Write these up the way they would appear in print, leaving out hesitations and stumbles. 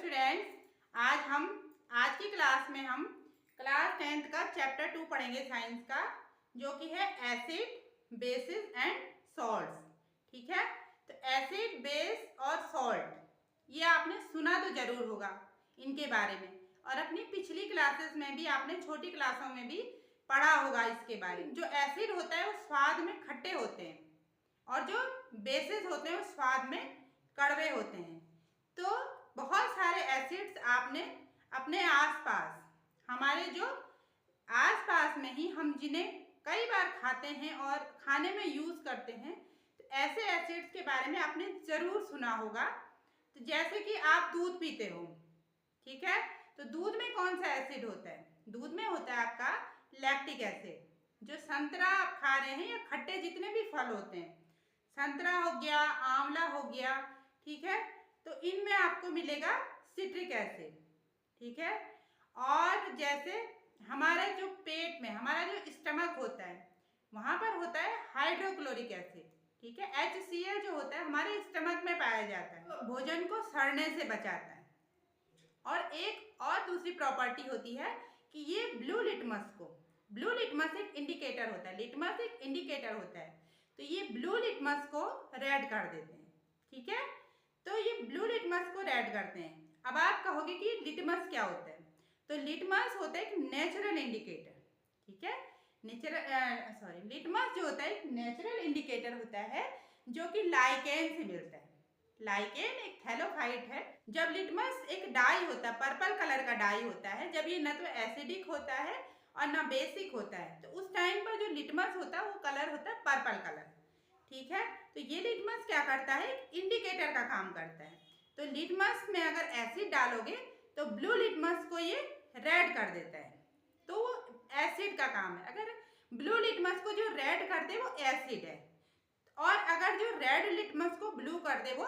Students, आज की class में हम क्लास 10th का चैप्टर 2 पढ़ेंगे साइंस का, जो कि है एसिड, बेसिस एंड सॉल्ट्स। ठीक है, तो एसिड, बेस और सॉल्ट ये आपने सुना तो जरूर होगा इनके बारे में, और अपनी पिछली क्लासेस में भी आपने छोटी क्लासों में भी पढ़ा होगा इसके बारे में। जो एसिड होता है वो स्वाद में खट्टे होते हैं और जो बेसिस होते हैं वो स्वाद में कड़वे होते हैं। तो बहुत सारे एसिड्स आपने अपने आसपास, हमारे जो आसपास में ही हम जिन्हें कई बार खाते हैं और खाने में यूज़ करते हैं, तो ऐसे एसिड्स के बारे में आपने ज़रूर सुना होगा। तो जैसे कि आप दूध पीते हो, ठीक है, तो दूध में कौन सा एसिड होता है? दूध में होता है आपका लैक्टिक एसिड। जो संतरा आप खा रहे हैं या खट्टे जितने भी फल होते हैं, संतरा हो गया, आंवला हो गया, ठीक है, तो इनमें आपको मिलेगा सिट्रिक एसिड। ठीक है, और जैसे हमारे जो पेट में, हमारा जो स्टमक होता है, वहाँ पर होता है हाइड्रोक्लोरिक एसिड। ठीक है, HCl जो होता है हमारे स्टमक में पाया जाता है, तो भोजन को सड़ने से बचाता है। और एक और दूसरी प्रॉपर्टी होती है कि ये ब्लू लिटमस एक इंडिकेटर होता है, लिटमस एक इंडिकेटर होता है, तो ये ब्लू लिटमस को रेड कर देते हैं। ठीक है, तो ये ब्लू लिटमस को रेड करते हैं। अब आप कहोगे कि लिटमस क्या होता है? तो लिटमस होता है एक नेचुरल इंडिकेटर। ठीक है, लिटमस जो होता है एक नेचुरल इंडिकेटर होता है जो कि लाइकेन से मिलता है। लाइकेन एक थैलोफाइट है। जब लिटमस एक डाई होता है, पर्पल कलर का डाई होता है, जब ये न तो एसिडिक होता है और ना बेसिक होता है, तो उस टाइम पर जो लिटमस होता है वो कलर होता है पर्पल कलर। ठीक है, तो ये लिटमस क्या करता है? इंडिकेटर का काम करता है। तो लिटमस में अगर एसिड डालोगे तो ब्लू लिटमस को ये रेड कर देता है, तो वो एसिड का काम है। अगर ब्लू लिटमस को जो रेड कर दे वो एसिड है, और अगर जो रेड लिटमस को ब्लू कर दे वो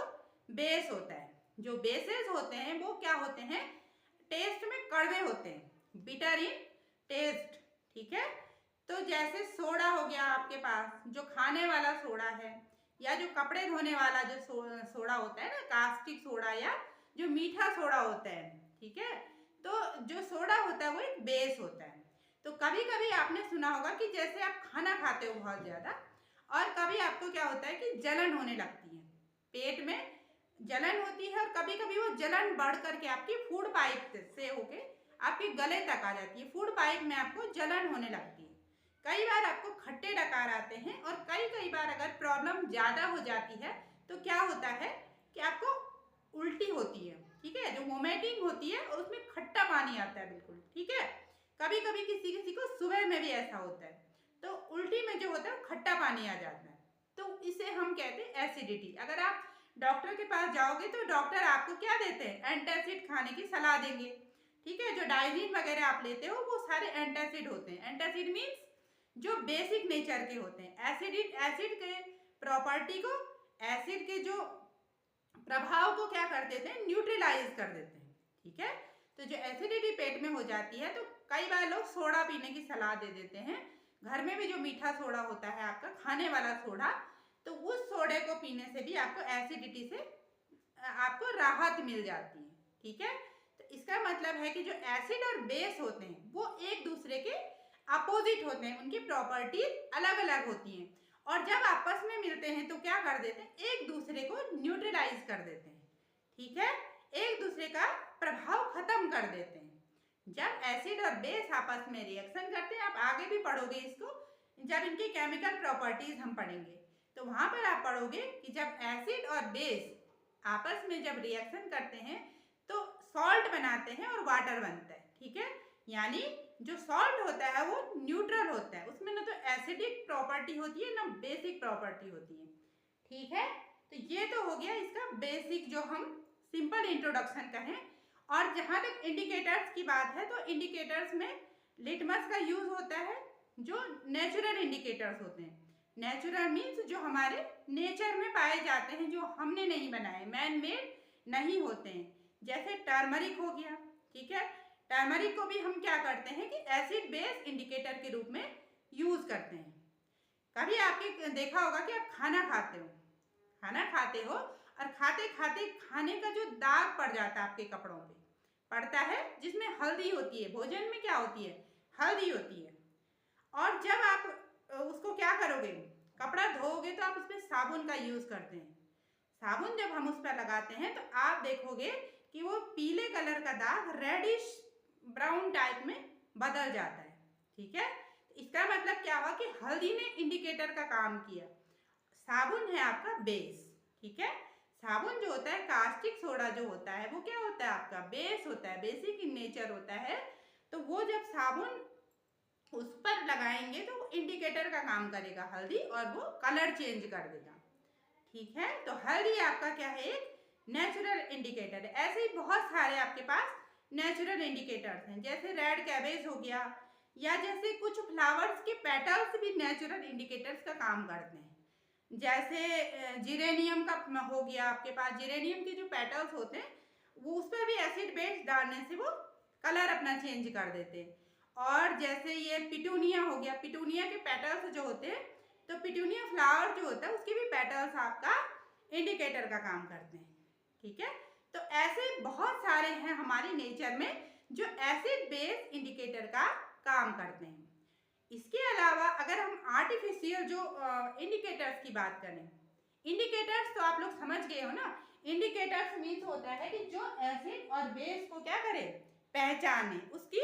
बेस होता है। जो बेसेस होते हैं वो क्या होते हैं? टेस्ट में कड़वे होते हैं, बिटर इन टेस्ट। ठीक है, तो जैसे सोडा हो गया आपके पास, जो खाने वाला सोडा है, या जो कपड़े धोने वाला जो सोडा होता है ना, कास्टिक सोडा, या जो मीठा सोडा होता है। ठीक है, तो जो सोडा होता है वो एक बेस होता है। तो कभी कभी आपने सुना होगा कि जैसे आप खाना खाते हो बहुत ज़्यादा, और कभी आपको क्या होता है कि जलन होने लगती है, पेट में जलन होती है, और कभी कभी वो जलन बढ़ करके आपकी फूड पाइप से होके आपके गले तक आ जाती है। फूड पाइप में आपको जलन होने लगती है। कई बार आपको खट्टे डकार आते हैं, और कई बार अगर प्रॉब्लम ज़्यादा हो जाती है तो क्या होता है कि आपको उल्टी होती है। ठीक है, जो वोमिटिंग होती है और उसमें खट्टा पानी आता है बिल्कुल। ठीक है, कभी कभी किसी को सुबह में भी ऐसा होता है, तो उल्टी में जो होता है खट्टा पानी आ जाता है, तो इसे हम कहते हैं एसिडिटी। अगर आप डॉक्टर के पास जाओगे तो डॉक्टर आपको क्या देते हैं? एंटासिड खाने की सलाह देंगे। ठीक है, जो डाइजीन वगैरह आप लेते हो वो सारे एंटासिड होते हैं। एंटासिड मीन्स जो बेसिक नेचर के होते हैं। एसिड के प्रॉपर्टी को, एसिड के जो प्रभाव को क्या कर देते हैं? न्यूट्रलाइज कर देते हैं। ठीक है, तो जो एसिडिटी पेट में हो जाती है तो कई बार लोग सोडा पीने की सलाह दे देते हैं। घर में भी जो मीठा सोडा होता है आपका, खाने वाला सोडा, तो उस सोडे को पीने से भी आपको एसिडिटी से आपको राहत मिल जाती है। ठीक है, तो इसका मतलब है कि जो एसिड और बेस होते हैं वो एक दूसरे के अपोजिट होते हैं, उनकी प्रॉपर्टीज अलग अलग होती हैं, और जब आपस में मिलते हैं तो क्या कर देते हैं? एक दूसरे को न्यूट्रलाइज कर देते हैं। ठीक है, एक दूसरे का प्रभाव खत्म कर देते हैं। जब एसिड और बेस आपस में रिएक्शन करते हैं, आप आगे भी पढ़ोगे इसको, जब इनकी केमिकल प्रॉपर्टीज हम पढ़ेंगे तो वहां पर आप पढ़ोगे कि जब एसिड और बेस आपस में जब रिएक्शन करते हैं तो सॉल्ट बनाते हैं और वाटर बनता है। ठीक है, यानी जो सॉल्ट होता है वो न्यूट्रल होता है, उसमें ना तो एसिडिक प्रॉपर्टी होती है ना बेसिक प्रॉपर्टी होती है। ठीक है, तो ये तो हो गया इसका बेसिक, जो हम सिंपल इंट्रोडक्शन कहें। और जहाँ तक इंडिकेटर्स की बात है, तो इंडिकेटर्स में लिटमस का यूज होता है, जो नेचुरल इंडिकेटर्स होते हैं। नेचुरल मीन्स जो हमारे नेचर में पाए जाते हैं, जो हमने नहीं बनाए, मैन मेड नहीं होते हैं। जैसे टर्मरिक हो गया। ठीक है, टर्मरिक को भी हम क्या करते हैं कि एसिड बेस इंडिकेटर के रूप में यूज करते हैं। कभी आपके देखा होगा कि आप खाना खाते हो और खाते खाते खाने का जो दाग पड़ जाता है आपके कपड़ों पे पड़ता है, जिसमें हल्दी होती है। भोजन में क्या होती है? हल्दी होती है। और जब आप उसको क्या करोगे, कपड़ा धोओगे तो आप उसमें साबुन का यूज़ करते हैं। साबुन जब हम उस पर लगाते हैं तो आप देखोगे कि वो पीले कलर का दाग रेडिश ब्राउन टाइप में बदल जाता है। ठीक है, इसका मतलब क्या हुआ कि हल्दी ने इंडिकेटर का काम किया। साबुन है आपका बेस। ठीक है, साबुन जो होता है, कास्टिक सोडा जो होता है, वो क्या होता है? आपका बेस होता है, बेसिक इन नेचर होता है। तो वो जब साबुन उस पर लगाएंगे तो वो इंडिकेटर का काम करेगा हल्दी, और वो कलर चेंज कर देगा। ठीक है, तो हल्दी आपका क्या है? एक नेचुरल इंडिकेटर है। ऐसे ही बहुत सारे आपके पास नेचुरल इंडिकेटर्स हैं, जैसे रेड कैबेज हो गया, या जैसे कुछ फ्लावर्स के पेटल्स भी नेचुरल इंडिकेटर्स का काम करते हैं। जैसे जिरेनियम का हो गया आपके पास, जिरेनियम के जो पेटल्स होते हैं वो उस पर भी एसिड बेस डालने से वो कलर अपना चेंज कर देते हैं। और जैसे ये पिटूनिया हो गया, पिटूनिया के पेटल्स जो होते हैं, तो पिटूनिया फ्लावर जो होता है उसके भी पेटल्स आपका इंडिकेटर का काम करते हैं। ठीक है, तो ऐसे बहुत सारे हैं हमारे नेचर में जो एसिड बेस इंडिकेटर का काम करते हैं। इसके अलावा अगर हम आर्टिफिशियल जो इंडिकेटर्स की बात करें, इंडिकेटर्स तो आप लोग समझ गए हो ना। इंडिकेटर्स मीन्स होता है कि जो एसिड और बेस को क्या करे? पहचाने, उसकी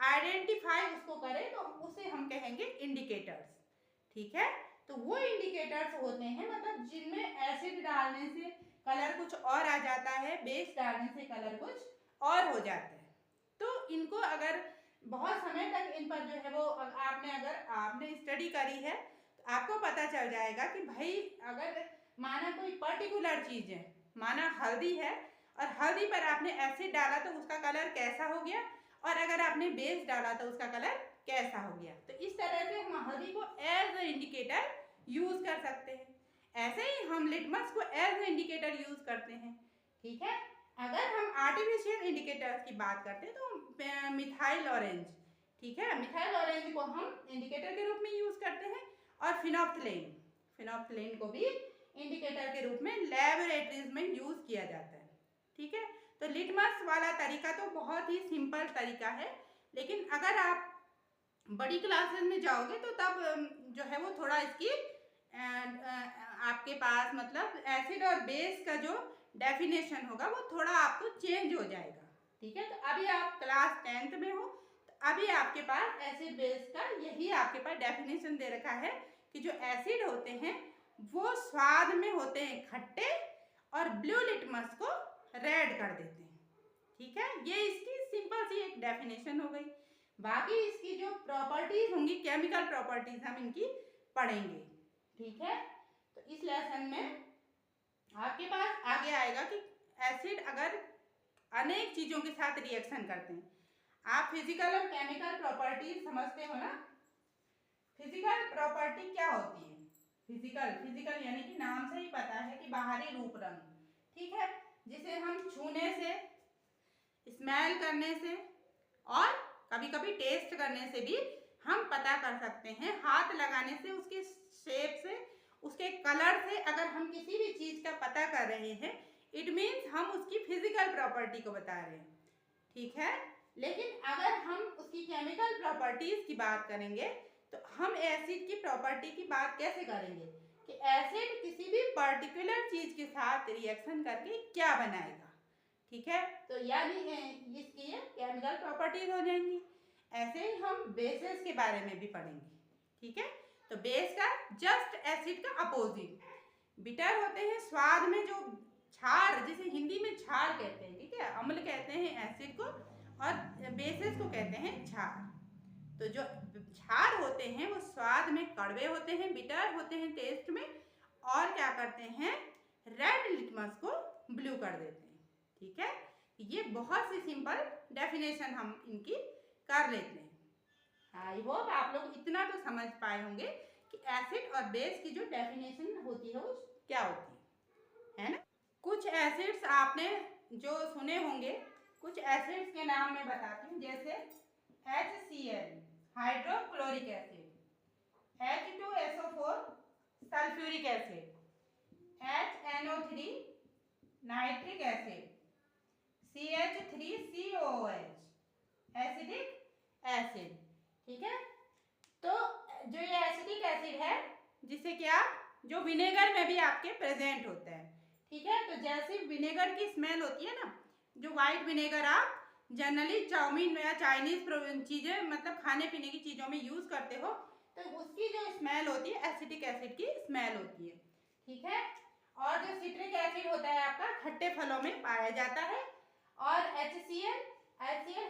आइडेंटिफाई उसको करे, तो उसे हम कहेंगे इंडिकेटर्स। ठीक है, तो वो इंडिकेटर्स होते हैं मतलब जिनमें एसिड डालने से कलर कुछ और आ जाता है, बेस डालने से कलर कुछ और हो जाता है। तो इनको अगर बहुत समय तक इन पर जो है वो आपने स्टडी करी है तो आपको पता चल जाएगा कि भाई अगर माना कोई पर्टिकुलर चीज़ है, माना हल्दी है, और हल्दी पर आपने एसिड डाला तो उसका कलर कैसा हो गया, और अगर आपने बेस डाला तो उसका कलर कैसा हो गया। तो इस तरह से हम हल्दी को एज ए इंडिकेटर यूज़ कर सकते हैं। ऐसे ही हम लिटमस को एज ए इंडिकेटर यूज़ करते हैं। ठीक है, अगर हम आर्टिफिशियल इंडिकेटर्स की बात करते हैं तो मिथाइल ऑरेंज, ठीक है, मिथाइल ऑरेंज को हम इंडिकेटर के रूप में यूज़ करते हैं। और फिनोप्थिलीन, फिनोप्थिलीन को भी इंडिकेटर के रूप में लैबोरेटरीज में यूज़ किया जाता है। ठीक है, तो लिटमस वाला तरीका तो बहुत ही सिंपल तरीका है, लेकिन अगर आप बड़ी क्लासेस में जाओगे तो तब जो है वो थोड़ा इसकी आपके पास मतलब एसिड और बेस का जो डेफिनेशन होगा वो थोड़ा आपको चेंज हो जाएगा। ठीक है, तो अभी आप क्लास 10th में हो, तो अभी आपके पास एसिड बेस का यही आपके पास डेफिनेशन दे रखा है कि जो एसिड होते हैं वो स्वाद में होते हैं खट्टे, और ब्लू लिटमस को रेड कर देते हैं। ठीक है, ये इसकी सिंपल सी एक डेफिनेशन हो गई। बाकी इसकी जो प्रॉपर्टीज होंगी, केमिकल प्रॉपर्टीज, हम इनकी पढ़ेंगे। ठीक है, तो इस लेसन में आपके पास आगे आएगा कि एसिड अगर अनेक चीज़ों के साथ रिएक्शन करते हैं। आप फिजिकल और केमिकल प्रॉपर्टीज समझते हो ना। फिजिकल प्रॉपर्टी क्या होती है? फिजिकल यानी कि नाम से ही पता है कि बाहरी रूप रंग। ठीक है, जिसे हम छूने से, स्मेल करने से और कभी कभी टेस्ट करने से भी हम पता कर सकते हैं। हाथ लगाने से, उसके शेप से, उसके कलर से अगर हम किसी भी चीज़ का पता कर रहे हैं, इट मीन्स हम उसकी फिजिकल प्रॉपर्टी को बता रहे हैं। ठीक है, लेकिन अगर हम उसकी केमिकल प्रॉपर्टीज की बात करेंगे तो हम एसिड की प्रॉपर्टी की बात कैसे करेंगे कि एसिड किसी भी पर्टिकुलर चीज़ के साथ रिएक्शन करके क्या बनाएगा। ठीक है, तो यानी इसकी ये केमिकल प्रॉपर्टीज हो जाएंगी। ऐसे ही हम बेसेस के बारे में भी पढ़ेंगे। ठीक है, तो बेस का जस्ट एसिड का अपोजिट। बिटर होते हैं स्वाद में जो क्षार, जिसे हिंदी में क्षार कहते हैं। ठीक है, अम्ल कहते हैं एसिड को, और बेसेस को कहते हैं क्षार। तो जो क्षार होते हैं वो स्वाद में कड़वे होते हैं, बिटर होते हैं टेस्ट में, और क्या करते हैं, रेड लिटमस को ब्लू कर देते हैं। ठीक है, ये बहुत सी सिंपल डेफिनेशन हम इनकी कर लेते हैं। आई होप आप लोग इतना तो समझ पाए होंगे कि एसिड और बेस की जो डेफिनेशन होती है वो क्या होती है ना। कुछ एसिड्स आपने जो सुने होंगे, कुछ एसिड्स के नाम मैं बताती हूँ, जैसे HCl hydrochloric acid, H2SO4 sulphuric acid, HNO3 nitric acid CH3COOH, acidic acid. ठीक है, तो जो ये एसिडिक एसिड है जिसे कि आप जो विनेगर में भी आपके प्रेजेंट होता है। ठीक है, तो जैसे विनेगर की स्मेल होती है ना, जो वाइट विनेगर आप जनरली चाउमीन या चाइनीज चीजें मतलब खाने पीने की चीजों में यूज करते हो, तो उसकी जो स्मेल होती है एसिटिक एसिड की स्मेल होती है। ठीक है, और जो सिट्रिक एसिड होता है आपका खट्टे फलों में पाया जाता है, और HCl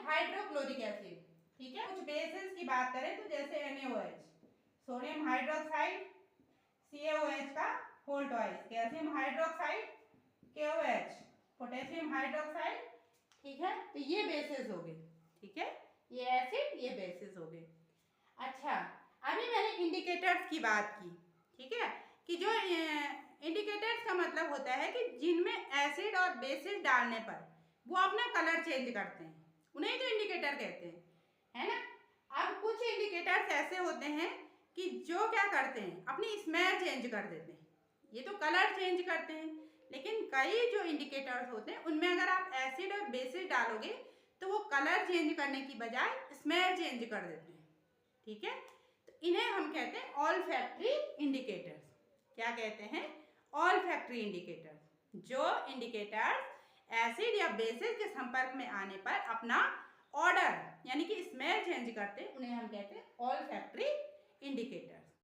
हाइड्रोक्लोरिक एसिड। ठीक है, कुछ बेसिस की बात करें तो जैसे NaOH, सोडियम हाइड्रोक्साइड CaOH का whole twice, calcium hydroxide KOH, potassium hydroxide. ठीक है, तो ये बेसिस हो गए। ठीक है, ये एसिड ये बेसिस हो गए। अच्छा, अभी मैंने इंडिकेटर्स की बात की। ठीक है, कि जो इंडिकेटर्स का मतलब होता है कि जिनमें एसिड और बेसिस डालने पर वो अपना कलर चेंज करते हैं, उन्हें तो इंडिकेटर कहते हैं, है ना। अब कुछ इंडिकेटर्स ऐसे होते हैं कि जो क्या करते हैं, अपनी स्मेल चेंज कर देते हैं। ये तो कलर चेंज करते हैं, लेकिन कई जो इंडिकेटर्स होते हैं उनमें अगर आप एसिड और बेसिस डालोगे तो वो कलर चेंज करने की बजाय स्मेल चेंज कर देते हैं। ठीक है, तो इन्हें हम कहते हैं ऑल्फैक्टरी इंडिकेटर्स। क्या कहते हैं? Olfactory indicators. जो इंडिकेटर्स एसिड या बेसिस के संपर्क में आने पर अपना ऑर्डर यानी कि स्मेल चेंज करते हैं, उन्हें हम कहते हैं ऑल्फैक्टरी इंडिकेटर।